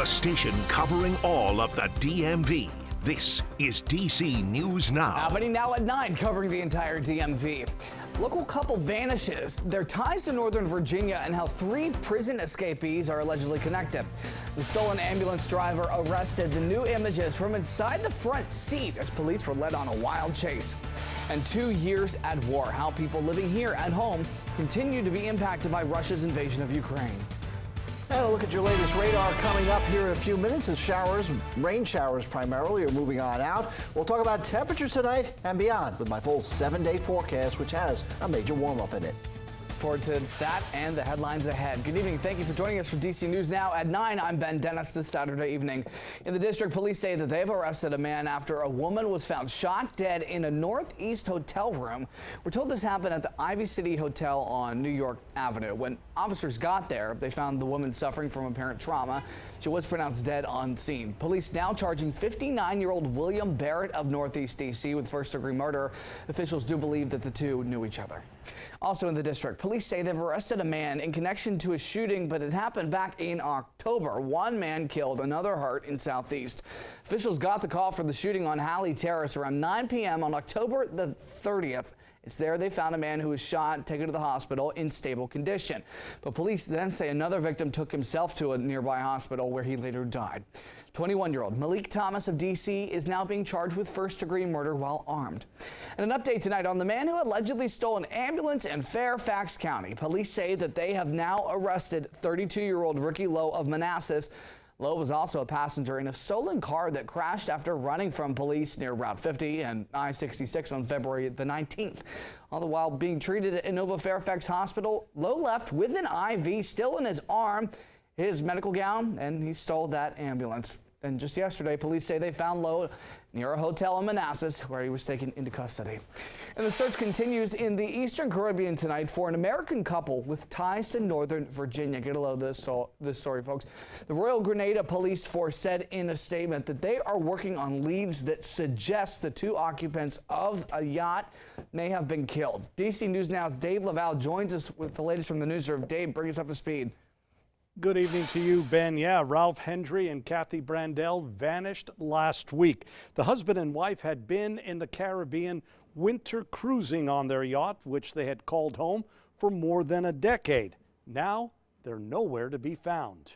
A station covering all of the DMV. This is DC News Now. Happening now at 9, covering the entire DMV. Local couple vanishes, their ties to Northern Virginia, and how 3 prison escapees are allegedly connected. The stolen ambulance driver arrested. The new images from inside the front seat as police were led on a wild chase. And 2 years at war, how people living here at home continue to be impacted by Russia's invasion of Ukraine. And a look at your latest radar coming up here in a few minutes as showers, rain showers primarily, are moving on out. We'll talk about temperatures tonight and beyond with my full 7-day forecast, which has a major warm-up in it. Forward to that and the headlines ahead. Good evening. Thank you for joining us for DC News Now at 9. I'm Ben Dennis this Saturday evening. In the district, police say that they've arrested a man after a woman was found shot dead in a Northeast hotel room. We're told this happened at the Ivy City Hotel on New York Avenue. When officers got there, they found the woman suffering from apparent trauma. She was pronounced dead on scene. Police now charging 59-year-old William Barrett of Northeast DC with first-degree murder. Officials do believe that the two knew each other. Also in the district, police say they've arrested a man in connection to a shooting, but it happened back in October. One man killed, another hurt in Southeast. Officials got the call for the shooting on Halley Terrace around 9 p.m. on October the 30th. It's there they found a man who was shot, taken to the hospital in stable condition. But police then say another victim took himself to a nearby hospital where he later died. 21-year-old Malik Thomas of D.C. is now being charged with first-degree murder while armed. And an update tonight on the man who allegedly stole an ambulance in Fairfax County. Police say that they have now arrested 32-year-old Ricky Lowe of Manassas. Lowe was also a passenger in a stolen car that crashed after running from police near Route 50 and I-66 on February the 19th. All the while being treated at Inova Fairfax Hospital, Lowe left with an IV still in his arm, his medical gown, and he stole that ambulance. And just yesterday, police say they found Lowe near a hotel in Manassas where he was taken into custody. And the search continues in the Eastern Caribbean tonight for an American couple with ties to Northern Virginia. Get a load of this story, folks. The Royal Grenada Police Force said in a statement that they are working on leads that suggest the 2 occupants of a yacht may have been killed. DC News Now's Dave Laval joins us with the latest from the newsroom. Dave, bring us up to speed. Good evening to you, Ben. Yeah, Ralph Hendry and Kathy Brandel vanished last week. The husband and wife had been in the Caribbean winter cruising on their yacht, which they had called home for more than a decade. Now they're nowhere to be found.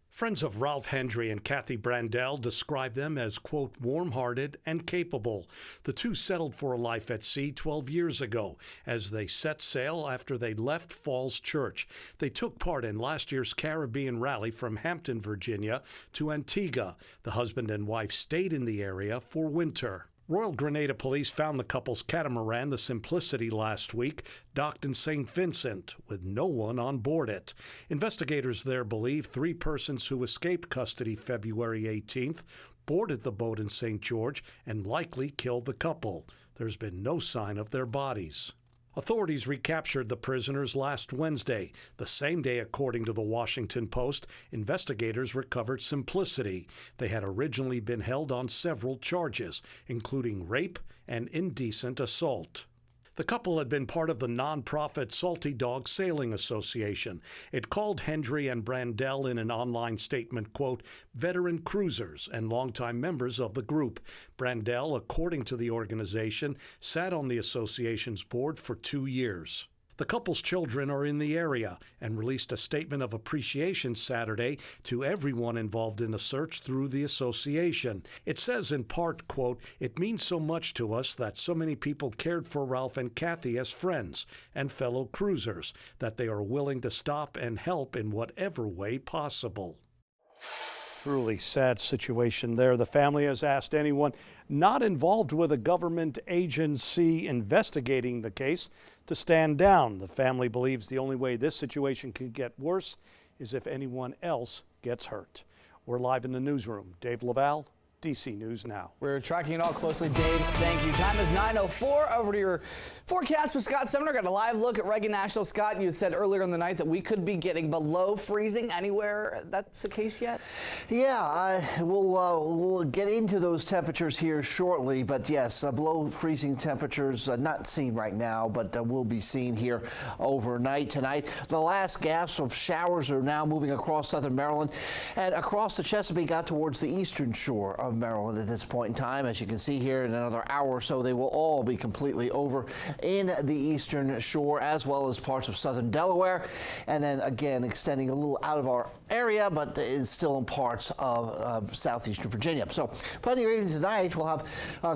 Friends of Ralph Hendry and Kathy Brandel describe them as, quote, warm-hearted and capable. The two settled for a life at sea 12 years ago as they set sail after they left Falls Church. They took part in last year's Caribbean rally from Hampton, Virginia to Antigua. The husband and wife stayed in the area for winter. Royal Grenada Police found the couple's catamaran, the Simplicity, last week, docked in St. Vincent, with no one on board it. Investigators there believe 3 persons who escaped custody February 18th boarded the boat in St. George and likely killed the couple. There's been no sign of their bodies. Authorities recaptured the prisoners last Wednesday. The same day, according to the Washington Post, investigators recovered Simplicity. They had originally been held on several charges, including rape and indecent assault. The couple had been part of the nonprofit Salty Dog Sailing Association. It called Hendry and Brandel in an online statement, quote, veteran cruisers and longtime members of the group. Brandel, according to the organization, sat on the association's board for 2 years. The couple's children are in the area and released a statement of appreciation Saturday to everyone involved in the search through the association. It says in part, quote, it means so much to us that so many people cared for Ralph and Kathy as friends and fellow cruisers that they are willing to stop and help in whatever way possible. Truly sad situation there. The family has asked anyone not involved with a government agency investigating the case to stand down. The family believes the only way this situation could get worse is if anyone else gets hurt. We're live in the newsroom. Dave Laval, DC News Now. We're tracking it all closely, Dave. Thank you. Time is 9:04. Over to your forecast with Scott Sumner. Got a live look at Reagan National. Scott, you had said earlier in the night that we could be getting below freezing. Anywhere that's the case yet? Yeah, we'll get into those temperatures here shortly, but yes, below freezing temperatures not seen right now, but will be seen here overnight tonight. The last gasps of showers are now moving across southern Maryland and across the Chesapeake out towards the eastern shore of Maryland at this point in time. As you can see here, in another hour or so, they will all be completely over in the eastern shore, as well as parts of southern Delaware, and then again extending a little out of our area, but it's still in parts of southeastern Virginia. So plenty of rain tonight. We'll have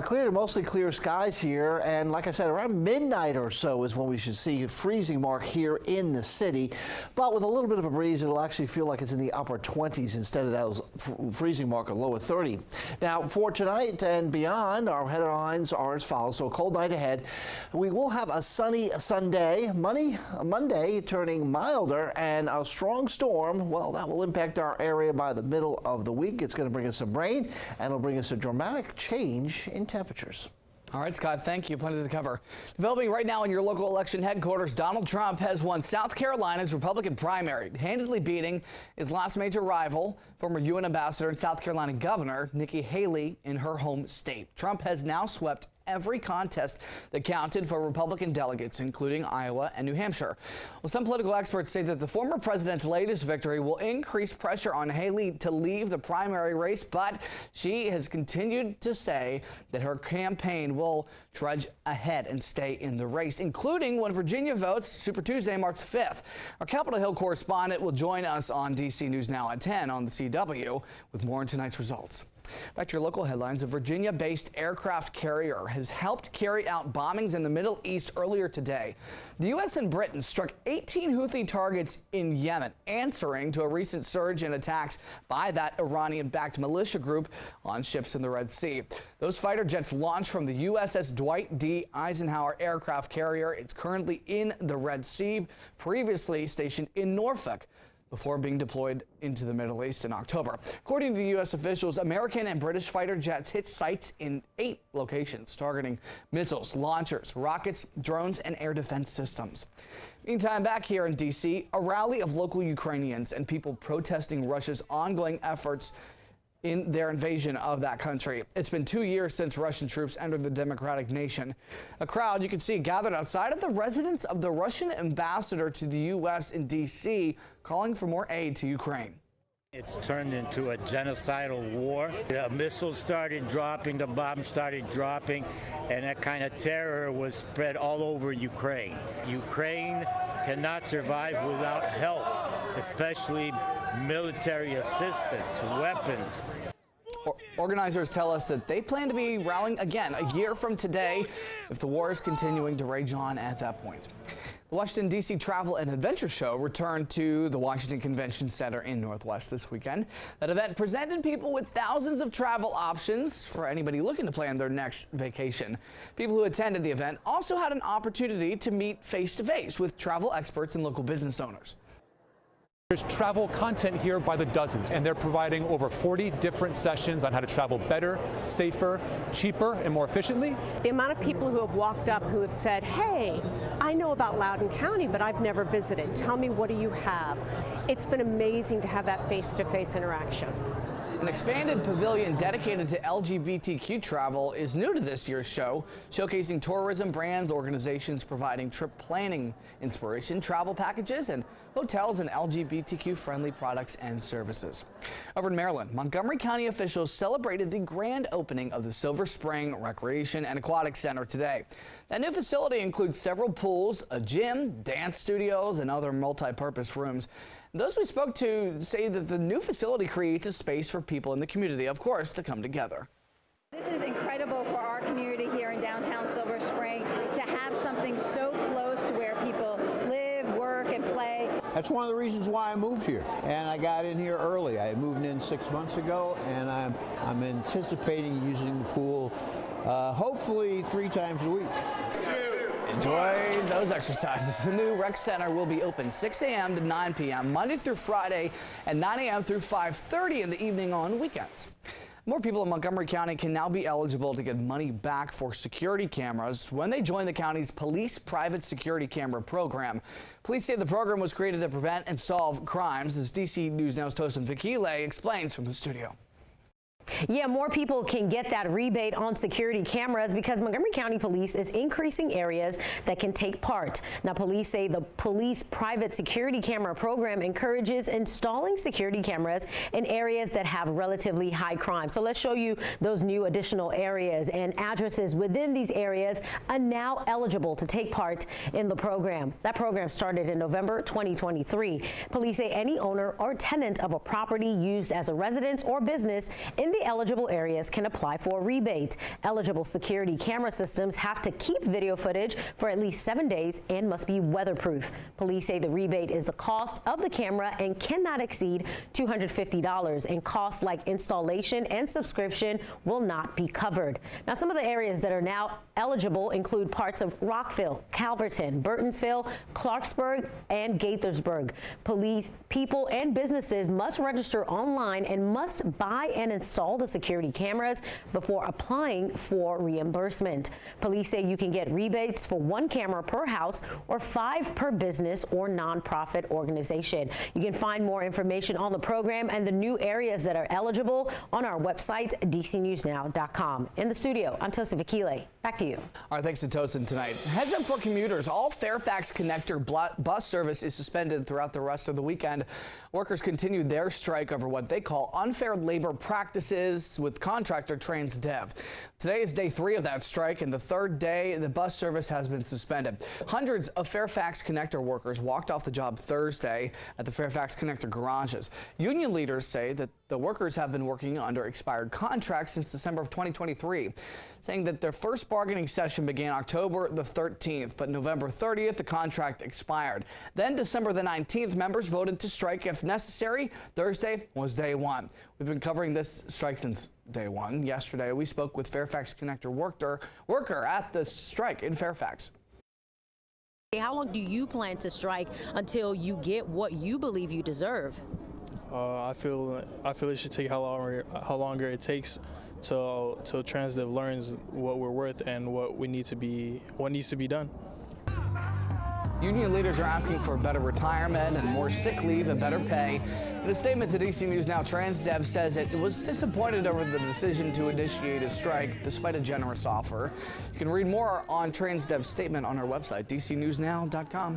clear to mostly clear skies here, and like I said, around midnight or so is when we should see a freezing mark here in the city. But with a little bit of a breeze, it'll actually feel like it's in the upper 20s instead of that freezing mark of lower 30. Now, for tonight and beyond, our headlines are as follows. So, cold night ahead. We will have a sunny Sunday, Monday turning milder, and a strong storm. Well, that will impact our area by the middle of the week. It's going to bring us some rain, and it'll bring us a dramatic change in temperatures. All right, Scott, thank you. Plenty to cover. Developing right now in your local election headquarters, Donald Trump has won South Carolina's Republican primary, handedly beating his last major rival, former UN ambassador and South Carolina Governor Nikki Haley, in her home state. Trump has now swept every contest that counted for Republican delegates, including Iowa and New Hampshire. Well, some political experts say that the former president's latest victory will increase pressure on Haley to leave the primary race, but she has continued to say that her campaign will trudge ahead and stay in the race, including when Virginia votes Super Tuesday, March 5th. Our Capitol Hill correspondent will join us on DC News Now at 10 on the CW with more on tonight's results. Back to your local headlines. A Virginia-based aircraft carrier has helped carry out bombings in the Middle East earlier today. The U.S. and Britain struck 18 Houthi targets in Yemen, answering to a recent surge in attacks by that Iranian-backed militia group on ships in the Red Sea. Those fighter jets launched from the USS Dwight D. Eisenhower aircraft carrier. It's currently in the Red Sea, previously stationed in Norfolk, before being deployed into the Middle East in October. According to the U.S. officials, American and British fighter jets hit sites in 8 locations, targeting missiles, launchers, rockets, drones, and air defense systems. Meantime, back here in D.C., a rally of local Ukrainians and people protesting Russia's ongoing efforts in their invasion of that country. It's been 2 years since Russian troops entered the democratic nation. A crowd you can see gathered outside of the residence of the Russian ambassador to the U.S. in D.C., calling for more aid to Ukraine. It's turned into a genocidal war. The missiles started dropping, the bombs started dropping, and that kind of terror was spread all over Ukraine. Ukraine cannot survive without help, especially military assistance, weapons. Organizers tell us that they plan to be rallying again a year from today if the war is continuing to rage on at that point. The Washington, D.C. Travel and Adventure Show returned to the Washington Convention Center in Northwest this weekend. That event presented people with thousands of travel options for anybody looking to plan their next vacation. People who attended the event also had an opportunity to meet face-to-face with travel experts and local business owners. There's travel content here by the dozens, and they're providing over 40 different sessions on how to travel better, safer, cheaper, and more efficiently. The amount of people who have walked up who have said, hey, I know about Loudoun County, but I've never visited. Tell me, what do you have? It's been amazing to have that face-to-face interaction. An expanded pavilion dedicated to LGBTQ travel is new to this year's show, showcasing tourism brands, organizations providing trip planning inspiration, travel packages, and hotels and LGBTQ-friendly products and services. Over in Maryland, Montgomery County officials celebrated the grand opening of the Silver Spring Recreation and Aquatic Center today. That new facility includes several pools, a gym, dance studios, and other multi-purpose rooms. Those we spoke to say that the new facility creates a space for people in the community, of course, to come together. This is incredible for our community here in downtown Silver Spring to have something so close to where people live, work, and play. That's one of the reasons why I moved here, and I got in here early. I moved in 6 months ago, and I'm anticipating using the pool hopefully 3 times a week. Enjoy those exercises. The new rec center will be open 6 a.m. to 9 p.m. Monday through Friday and 9 a.m. through 5:30 in the evening on weekends. More people in Montgomery County can now be eligible to get money back for security cameras when they join the county's police private security camera program. Police say the program was created to prevent and solve crimes, as DC News Now's Tosin Fakile explains from the studio. Yeah, more people can get that rebate on security cameras because Montgomery County Police is increasing areas that can take part. Now, police say the police private security camera program encourages installing security cameras in areas that have relatively high crime. So let's show you those new additional areas, and addresses within these areas are now eligible to take part in the program. That program started in November 2023. Police say any owner or tenant of a property used as a residence or business in the eligible areas can apply for a rebate. Eligible security camera systems have to keep video footage for at least 7 days and must be weatherproof. Police say the rebate is the cost of the camera and cannot exceed $250, and costs like installation and subscription will not be covered. Now, some of the areas that are now eligible include parts of Rockville, Calverton, Burtonsville, Clarksburg, and Gaithersburg. Police, people, and businesses must register online and must buy and install the security cameras before applying for reimbursement. Police say you can get rebates for 1 camera per house or 5 per business or nonprofit organization. You can find more information on the program and the new areas that are eligible on our website, dcnewsnow.com. In the studio, I'm Tosin Fakile. Back to you. All right, thanks to Tosin tonight. Heads up for commuters. All Fairfax connector bus service is suspended throughout the rest of the weekend. Workers continue their strike over what they call unfair labor practices with contractor Transdev. Today is day 3 of that strike, and the 3rd day the bus service has been suspended. Hundreds of Fairfax connector workers walked off the job Thursday at the Fairfax connector garages. Union leaders say that the workers have been working under expired contracts since December of 2023, saying that their first bargaining session began October the 13th, but November 30th the contract expired. Then December the 19th, members voted to strike if necessary. Thursday was day 1. We've been covering this strike since day 1. Yesterday we spoke with Fairfax connector worker at the strike in Fairfax. How long do you plan to strike until you get what you believe you deserve? I feel it should take how longer it takes till Transdev learns what we're worth and what needs to be done. Union leaders are asking for better retirement and more sick leave and better pay. In a statement to DC News Now, Transdev says it was disappointed over the decision to initiate a strike despite a generous offer. You can read more on Transdev's statement on our website, dcnewsnow.com.